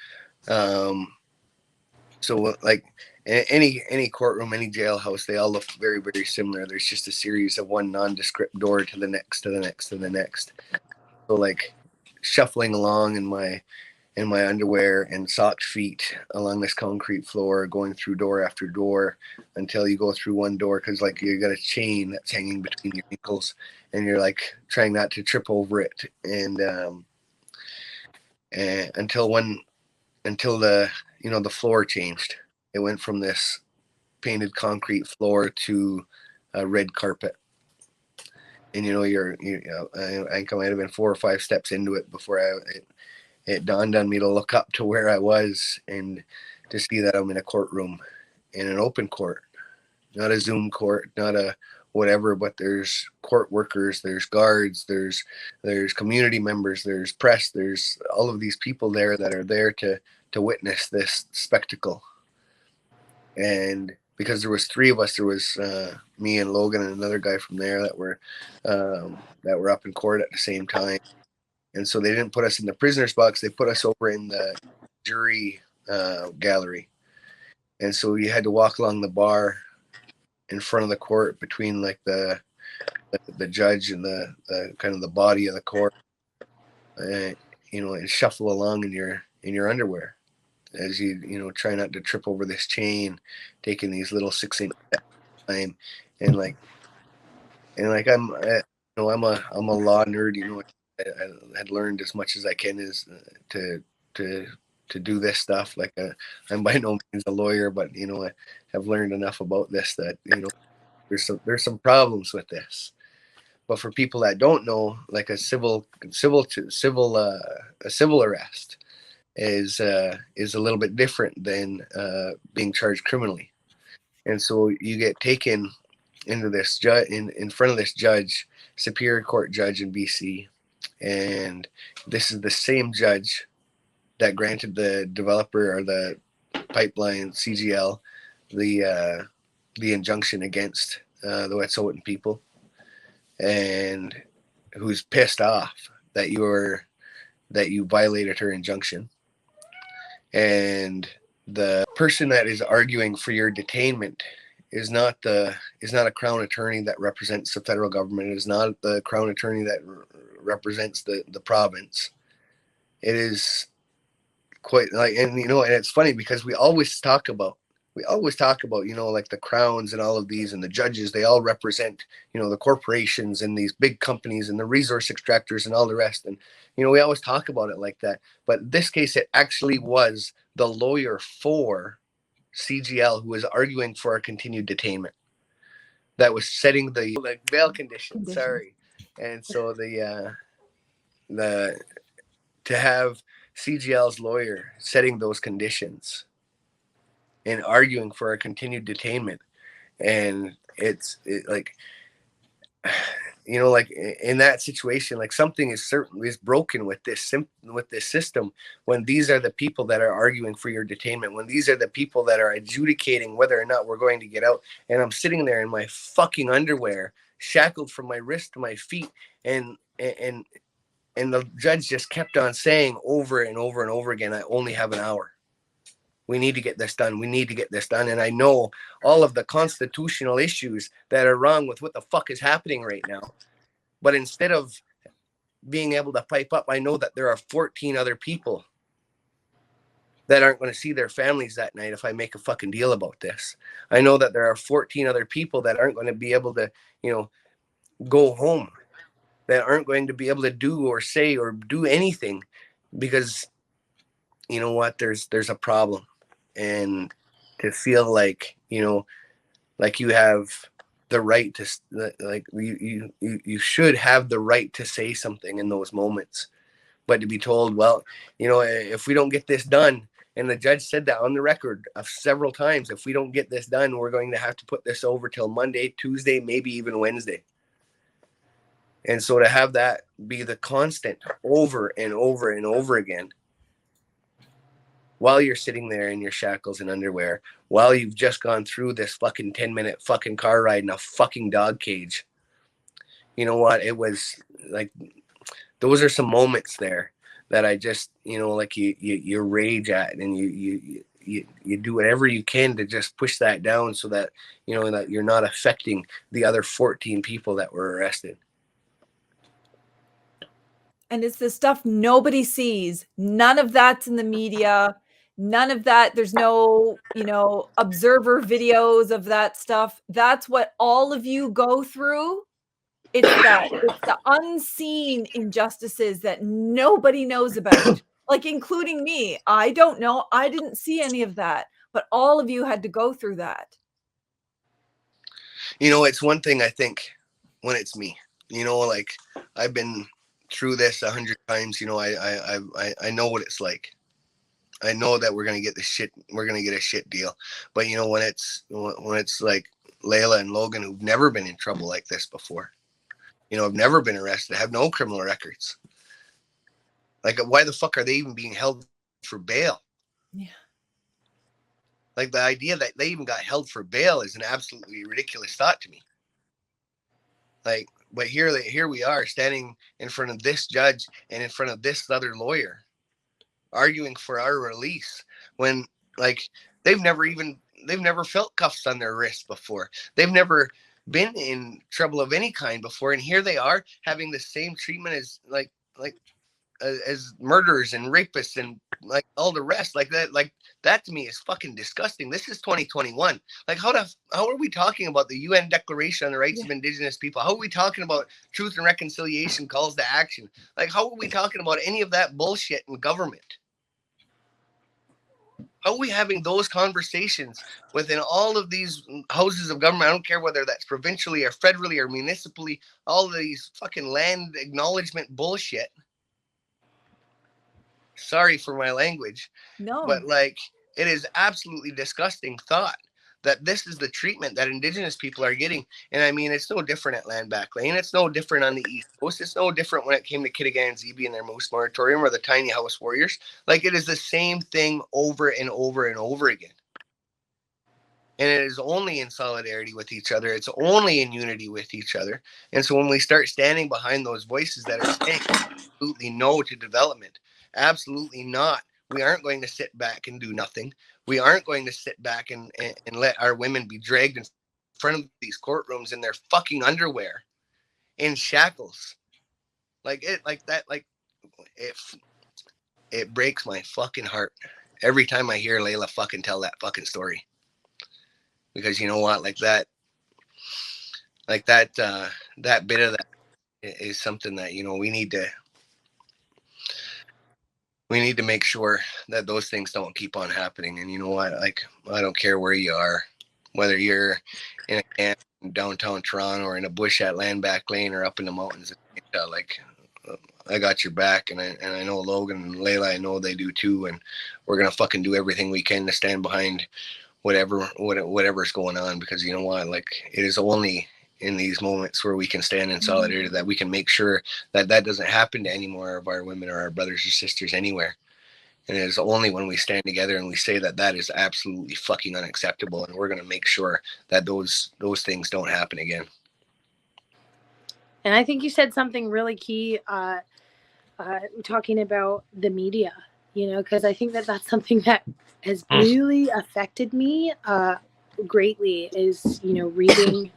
like any courtroom, any jailhouse, they all look very, very similar. There's just a series of one nondescript door to the next, to the next, to the next. So like shuffling along in my underwear and socked feet along this concrete floor, going through door after door until you go through one door, because like you got a chain that's hanging between your ankles and you're like trying not to trip over it, and until the the floor changed. It went from this painted concrete floor to a red carpet. And I think I might have been 4 or 5 steps into it before it dawned on me to look up to where I was and to see that I'm in a courtroom, in an open court, not a Zoom court, not a whatever, but there's court workers, there's guards, there's community members, there's press, there's all of these people there that are there to witness this spectacle. And because there was 3 of us, there was me and Logan and another guy from there that were up in court at the same time. And so they didn't put us in the prisoner's box. They put us over in the jury gallery. And so you had to walk along the bar in front of the court between like the judge and the kind of the body of the court, and shuffle along in your underwear as you try not to trip over this chain, taking these little 6-inch steps at a time. And I'm a law nerd, I had learned as much as I can is to do this stuff. Like I'm by no means a lawyer, but I have learned enough about this that there's some problems with this. But for people that don't know, like a civil arrest is a little bit different than being charged criminally. And so you get taken into this in front of this judge, Superior Court judge in BC. And this is the same judge that granted the developer or the pipeline CGL the injunction against the Wet'suwet'en people, and who's pissed off that you violated her injunction. And the person that is arguing for your detainment is not a crown attorney that represents the federal government. It is not the crown attorney that represents the province. It is quite like, and it's funny because we always talk about like the crowns and all of these, and the judges, they all represent the corporations and these big companies and the resource extractors and all the rest. And we always talk about it like that, but in this case it actually was the lawyer for CGL who was arguing for a continued detainment that was setting the bail conditions. Sorry. And so to have CGL's lawyer setting those conditions and arguing for a continued detainment, and it's like in that situation, like something is broken with this system when these are the people that are arguing for your detainment, when these are the people that are adjudicating whether or not we're going to get out. And I'm sitting there in my fucking underwear, shackled from my wrist to my feet, and the judge just kept on saying over and over and over again, I only have an hour. We need to get this done. We need to get this done. And I know all of the constitutional issues that are wrong with what the fuck is happening right now. But instead of being able to pipe up, I know that there are 14 other people that aren't going to see their families that night if I make a fucking deal about this. I know that there are 14 other people that aren't going to be able to, go home, that aren't going to be able to do or say or do anything because, there's a problem. And to feel like, like you have the right to, like you should have the right to say something in those moments, but to be told, well, if we don't get this done, And the judge said that on the record of several times. If we don't get this done, we're going to have to put this over till Monday, Tuesday, maybe even Wednesday. And so to have that be the constant over and over and over again, while you're sitting there in your shackles and underwear, while you've just gone through this fucking 10-minute fucking car ride in a fucking dog cage, you know what? It was like, those are some moments there that I just, you know, like you rage at, and you do whatever you can to just push that down so that, you know, that you're not affecting the other 14 people that were arrested.
And it's the stuff nobody sees. None of that's in the media. None of that. There's no, you know, observer videos of that stuff. That's what all of you go through. It's the unseen injustices that nobody knows about, like including me. I don't know. I didn't see any of that, but all of you had to go through that.
You know, it's one thing, I think, when it's me, you know, like I've been through this 100 times, you know, I know what it's like. I know that we're going to get a shit deal. But you know, when it's like Layla and Logan, who've never been in trouble like this before, you know, have never been arrested, have no criminal records. Like, why the fuck are they even being held for bail?
Yeah.
Like, the idea that they even got held for bail is an absolutely ridiculous thought to me. Like, but here we are standing in front of this judge and in front of this other lawyer arguing for our release when, like, they've never felt cuffs on their wrists before. They've never been in trouble of any kind before, and here they are having the same treatment as as murderers and rapists and like all the rest. Like that to me is fucking disgusting. This is 2021. Like, how are we talking about the UN Declaration on the Rights of Indigenous People? How are we talking about truth and reconciliation calls to action? Like, how are we talking about any of that bullshit in government? How are we having those conversations within all of these houses of government? I don't care whether that's provincially or federally or municipally, all of these fucking land acknowledgement bullshit. Sorry for my language.
No.
But like, it is absolutely disgusting thought that this is the treatment that Indigenous people are getting. And I mean, it's no different at Land Back Lane. It's no different on the East Coast. It's no different when it came to Kitigan and Zeeby and their Moose Moratorium or the Tiny House Warriors. Like, it is the same thing over and over and over again. And it is only in solidarity with each other. It's only in unity with each other. And so when we start standing behind those voices that are saying absolutely no to development, absolutely not, we aren't going to sit back and do nothing. We aren't going to sit back and let our women be dragged in front of these courtrooms in their fucking underwear, in shackles. It breaks my fucking heart every time I hear Layla fucking tell that fucking story. Because you know what, that bit of that is something that, you know, we need to make sure that those things don't keep on happening. And you know what, like, I don't care where you are, whether you're in a camp in downtown Toronto or in a bush at Land Back Lane or up in the mountains, like, I got your back, and I know Logan and Layla, I know they do too, and we're gonna fucking do everything we can to stand behind whatever's going on, because you know what, like, it is only in these moments where we can stand in solidarity that we can make sure that doesn't happen to any more of our women or our brothers or sisters anywhere. And it is only when we stand together and we say that is absolutely fucking unacceptable, and we're going to make sure that those things don't happen again.
And I think you said something really key, talking about the media, you know, because I think that's something that has really affected me greatly, is, you know, reading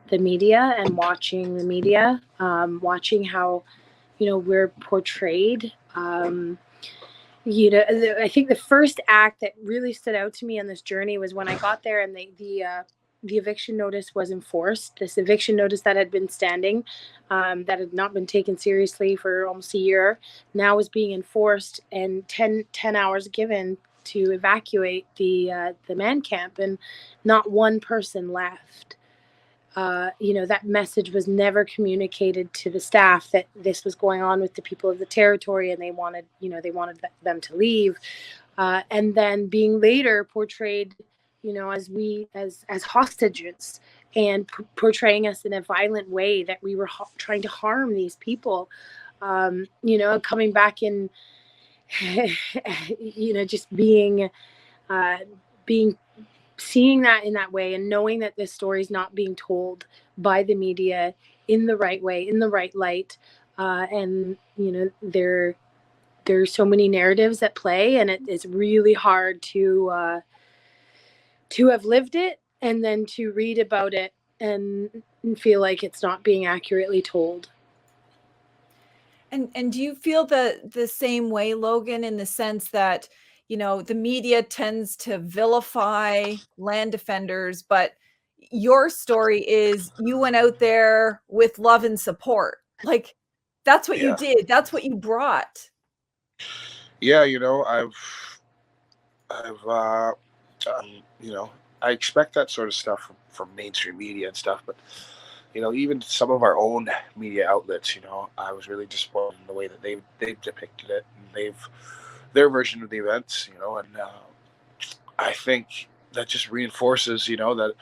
the media and watching the media, watching how, you know, we're portrayed. You know, I think the first act that really stood out to me on this journey was when I got there and the eviction notice was enforced. This eviction notice that had been standing, that had not been taken seriously for almost a year, now was being enforced, and 10 hours given to evacuate the man camp, and not one person left. You know, that message was never communicated to the staff that this was going on with the people of the territory, and they wanted them to leave. and then being later portrayed, as hostages, and portraying us in a violent way that we were trying to harm these people. Coming back in, just being seeing that in that way, and knowing that this story is not being told by the media in the right way, in the right light. And there's so many narratives at play, and it's really hard to have lived it and then to read about it and feel like it's not being accurately told.
And do you feel the same way, Logan, in the sense that, the media tends to vilify land defenders, but your story is you went out there with love and support. Like, that's what you did. That's what you brought.
Yeah, I expect that sort of stuff from mainstream media and stuff, but even some of our own media outlets, I was really disappointed in the way that they've depicted it, and their version of the events, and I think that just reinforces, that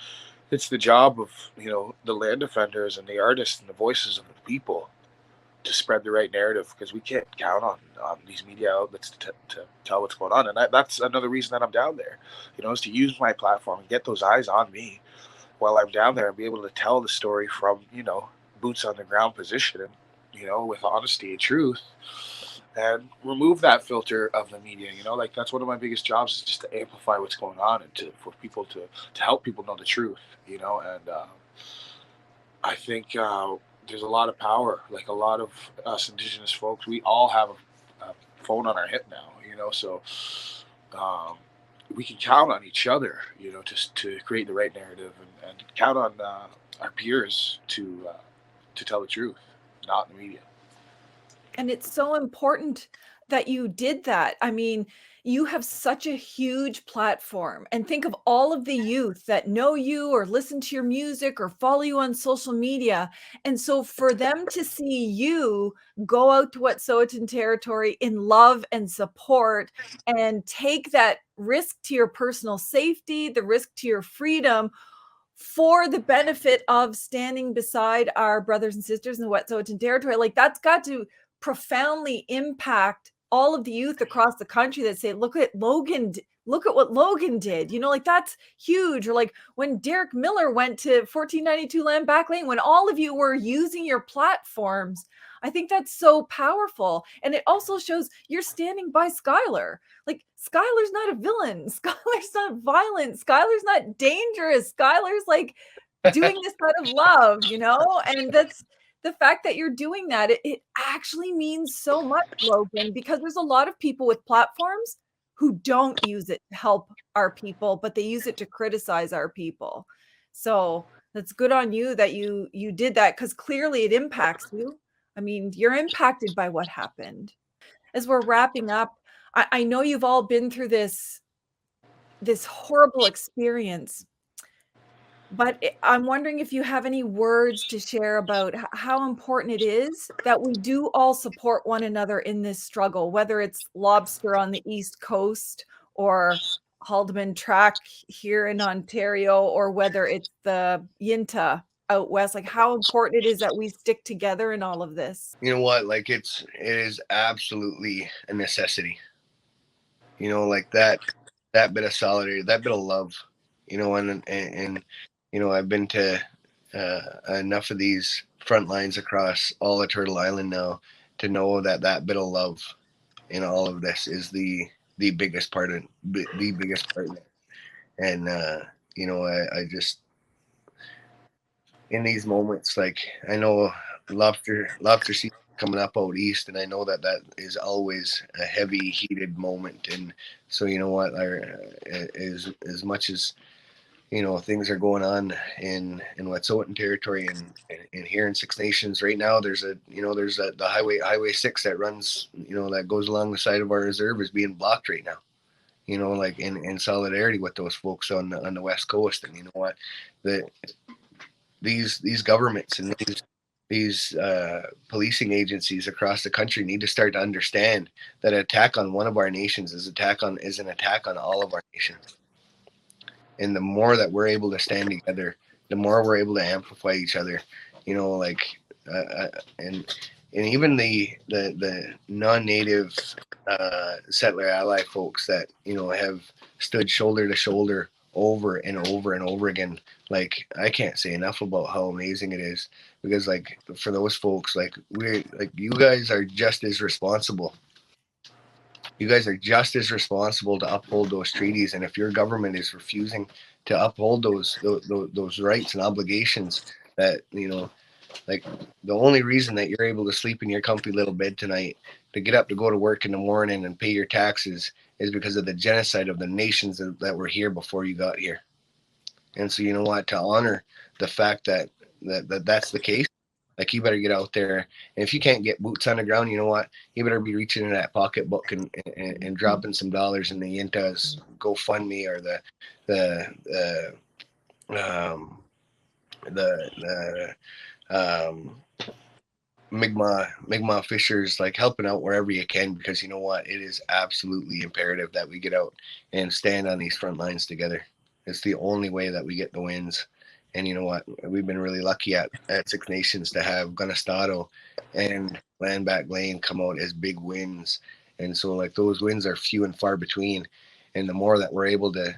it's the job of, the land defenders and the artists and the voices of the people to spread the right narrative, because we can't count on these media outlets to tell what's going on. And that's another reason that I'm down there, is to use my platform and get those eyes on me while I'm down there and be able to tell the story from, boots on the ground position, and, with honesty and truth, and remove that filter of the media. Like, that's one of my biggest jobs, is just to amplify what's going on and for people to help people know the truth, and I think there's a lot of power. Like, a lot of us Indigenous folks, we all have a phone on our hip now, so we can count on each other, just to create the right narrative, and count on our peers to tell the truth, not the media.
And it's so important that you did that. I mean, you have such a huge platform, and think of all of the youth that know you or listen to your music or follow you on social media. And so for them to see you go out to Wet'suwet'en territory in love and support, and take that risk to your personal safety, the risk to your freedom, for the benefit of standing beside our brothers and sisters in the Wet'suwet'en territory, like, that's got to profoundly impact all of the youth across the country that say, look at Logan, look at what Logan did, like, that's huge. Or like when Derek Miller went to 1492 Land Back Lane, when all of you were using your platforms, I think that's so powerful. And it also shows you're standing by Skyler. Like, Skyler's not a villain. Skyler's not violent. Skyler's not dangerous. Skyler's like doing this out of love, and that's the fact that you're doing that. It actually means so much, Logan, because there's a lot of people with platforms who don't use it to help our people, but they use it to criticize our people. So that's good on you that you did that, because clearly it impacts you. I mean, you're impacted by what happened. As we're wrapping up, I know you've all been through this horrible experience, but I'm wondering if you have any words to share about how important it is that we do all support one another in this struggle, whether it's lobster on the East Coast or Haldeman Track here in Ontario, or whether it's the Yinta out west. Like, how important it is that we stick together in all of this.
You know what? Like, it is absolutely a necessity. Like that bit of solidarity, that bit of love. And I've been to enough of these front lines across all of Turtle Island now to know that bit of love in all of this is the biggest part of it. And I just, in these moments, like, I know lobster season coming up out east, and I know that is always a heavy, heated moment. And so, as much as things are going on in Wet'suwet'en territory and here in Six Nations right now, there's the highway 6 that runs, that goes along the side of our reserve, is being blocked right now, like in solidarity with those folks on the West Coast. And these governments and policing agencies across the country need to start to understand that an attack on one of our nations is an attack on all of our nations. And the more that we're able to stand together, the more we're able to amplify each other, you know, like, and even the non-native settler ally folks that, you know, have stood shoulder to shoulder over and over and over again. Like, I can't say enough about how amazing it is, because like for those folks, like you guys are just as responsible. You guys are just as responsible to uphold those treaties. And if your government is refusing to uphold those rights and obligations, that, you know, like, the only reason that you're able to sleep in your comfy little bed tonight, to get up to go to work in the morning and pay your taxes, is because of the genocide of the nations that were here before you got here. And so, you know what, to honor the fact that that's the case, like, you better get out there. And if you can't get boots on the ground, you know what, you better be reaching in that pocketbook and dropping some dollars in the Inta's GoFundMe, or the Mi'kmaq fishers, like, helping out wherever you can, because you know what, it is absolutely imperative that we get out and stand on these front lines together. It's the only way that we get the wins. And you know what, we've been really lucky at Six Nations to have Gunnestoto and Land Back Lane come out as big wins. And so, like, those wins are few and far between. And the more that we're able to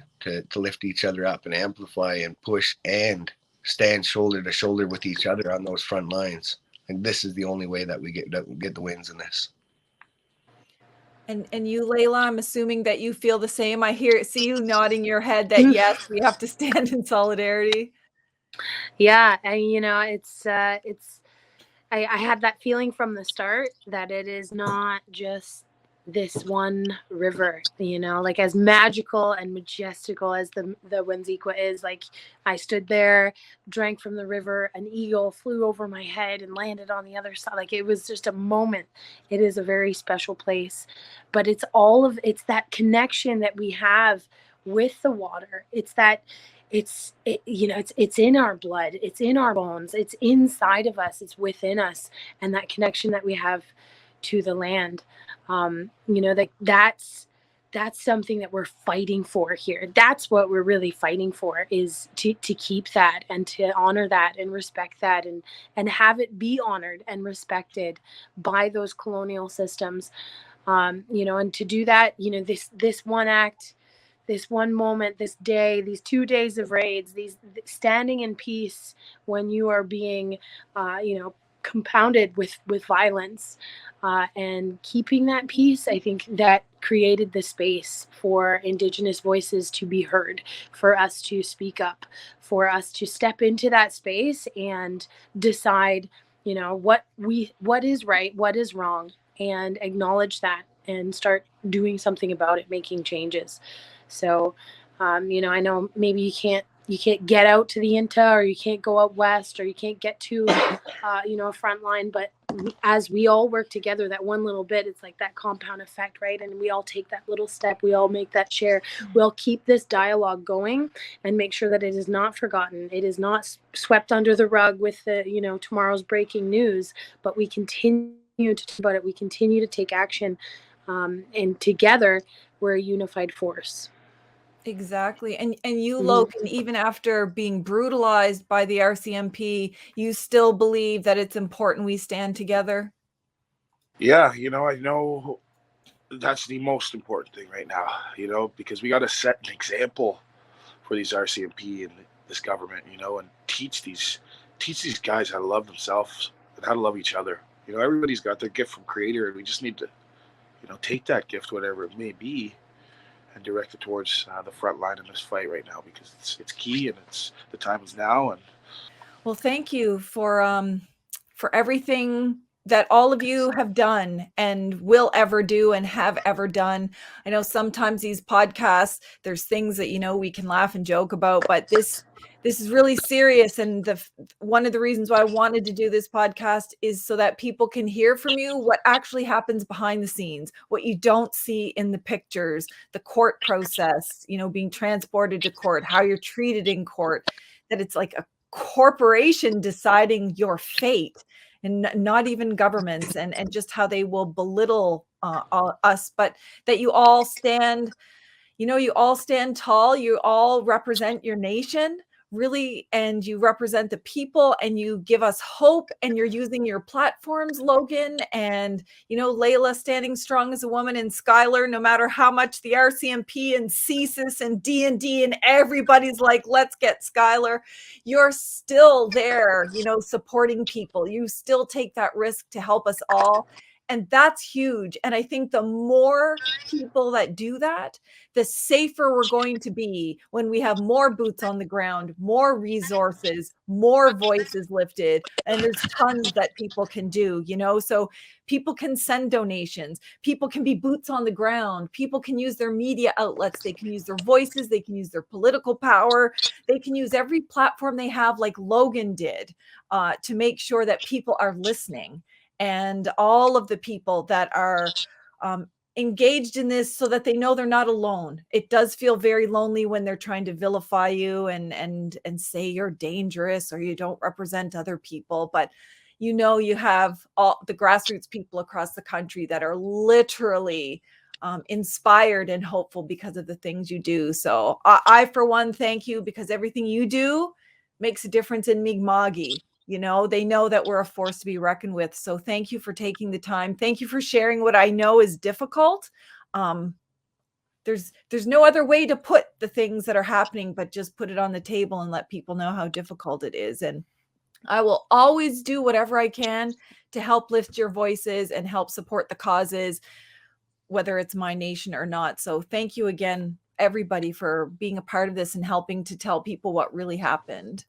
lift each other up and amplify and push and stand shoulder to shoulder with each other on those front lines, like, this is the only way that we get the wins in this.
And you, Layla, I'm assuming that you feel the same. See you nodding your head that yes, we have to stand in solidarity.
Yeah, and you know, I had that feeling from the start that it is not just this one river, you know, like, as magical and majestical as the Wenziqua is. Like, I stood there, drank from the river, an eagle flew over my head and landed on the other side. Like, it was just a moment. It is a very special place, but it's that connection that we have with the water. It's in our blood, it's in our bones, it's inside of us, it's within us. And that connection that we have to the land, you know, that's something that we're fighting for here. That's what we're really fighting for, is to keep that and to honor that and respect that, and have it be honored and respected by those colonial systems. You know, and to do that, you know, this one act, this one moment, this day, these 2 days of raids, these standing in peace when you are being, you know, compounded with violence, and keeping that peace, I think that created the space for Indigenous voices to be heard, for us to speak up, for us to step into that space and decide, you know, what is right, what is wrong, and acknowledge that and start doing something about it, making changes. So, you know, I know maybe you can't get out to the INTA, or you can't go out west, or you can't get to, you know, a front line, but as we all work together, that one little bit, it's like that compound effect, right? And we all take that little step, we all make that share, we'll keep this dialogue going and make sure that it is not forgotten. It is not swept under the rug with the, you know, tomorrow's breaking news, but we continue to talk about it. We continue to take action, and together we're a unified force.
Exactly. And you, Logan, even after being brutalized by the RCMP, you still believe that it's important we stand together?
Yeah, you know, I know that's the most important thing right now, you know, because we got to set an example for these RCMP and this government, you know, and teach these guys how to love themselves and how to love each other. You know, everybody's got their gift from Creator, and we just need to, you know, take that gift, whatever it may be, and direct it towards the front line in this fight right now, because it's key, and the time is now. And
well, thank you for everything that all of you have done and will ever do and have ever done. I know sometimes these podcasts, there's things that, you know, we can laugh and joke about, but this is really serious. And one of the reasons why I wanted to do this podcast is so that people can hear from you what actually happens behind the scenes, what you don't see in the pictures, the court process, you know, being transported to court, how you're treated in court, that it's like a corporation deciding your fate. and not even governments, and just how they will belittle us, but that you all stand, you all stand tall, you all represent your nation, really, and you represent the people, and you give us hope, and you're using your platforms, Logan, and Layla standing strong as a woman, and Skyler, no matter how much the RCMP and CSIS and D&D and everybody's like, let's get Skyler, you're still there, supporting people. You still take that risk to help us all. And that's huge. And I think the more people that do that, the safer we're going to be when we have more boots on the ground, more resources, more voices lifted. And there's tons that people can do, so people can send donations. People can be boots on the ground. People can use their media outlets. They can use their voices. They can use their political power. They can use every platform they have, like Logan did, to make sure that people are listening. And all of the people that are engaged in this, so that they know they're not alone. It does feel very lonely when they're trying to vilify you and say you're dangerous or you don't represent other people. But you have all the grassroots people across the country that are literally inspired and hopeful because of the things you do. So I for one, thank you, because everything you do makes a difference in Mi'kma'ki. They know that we're a force to be reckoned with. So thank you for taking the time. Thank you for sharing what I know is difficult. There's no other way to put the things that are happening, but just put it on the table and let people know how difficult it is. And I will always do whatever I can to help lift your voices and help support the causes, whether it's my nation or not. So thank you again, everybody, for being a part of this and helping to tell people what really happened.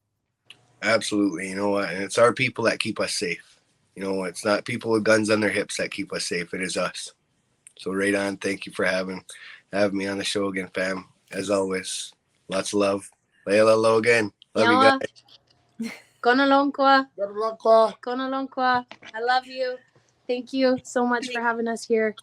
Absolutely. And it's our people that keep us safe. It's not people with guns on their hips that keep us safe. It is us. So right on. Thank you for having me on the show again, fam. As always, lots of love. Layla Logan. Love you guys.
Konalonkwa. Konalonkwa. I love you. Thank you so much for having us here.